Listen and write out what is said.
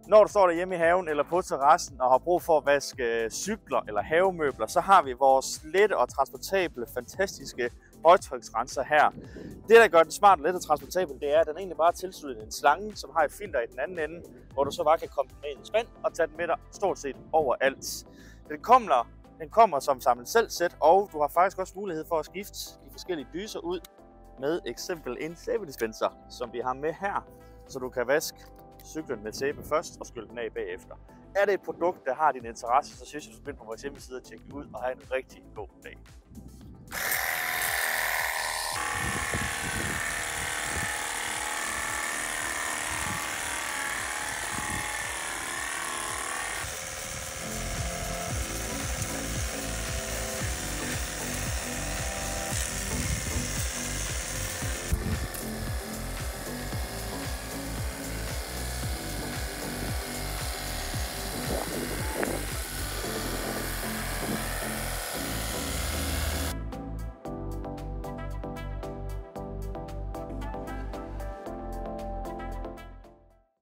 Når du står derhjemme i haven eller på terrassen og har brug for at vaske cykler eller havemøbler, så har vi vores lette og transportable, fantastiske højtryksrenser her. Det, der gør den smart og let og transportabel, det er, at den egentlig bare er tilsluttet en slange, som har et filter i den anden ende, hvor du så bare kan komme med i en spand og tage den med dig stort set overalt. Den kommer som samlet selv sæt, og du har faktisk også mulighed for at skifte de forskellige dyser ud med eksempel en sæbedispenser, som vi har med her, så du kan vaske cyklen med sæbe først og skylle den af bagefter. Er det et produkt, der har din interesse, så synes jeg, du skal ind på vores hjemmeside og tjekke det ud og have en rigtig god dag.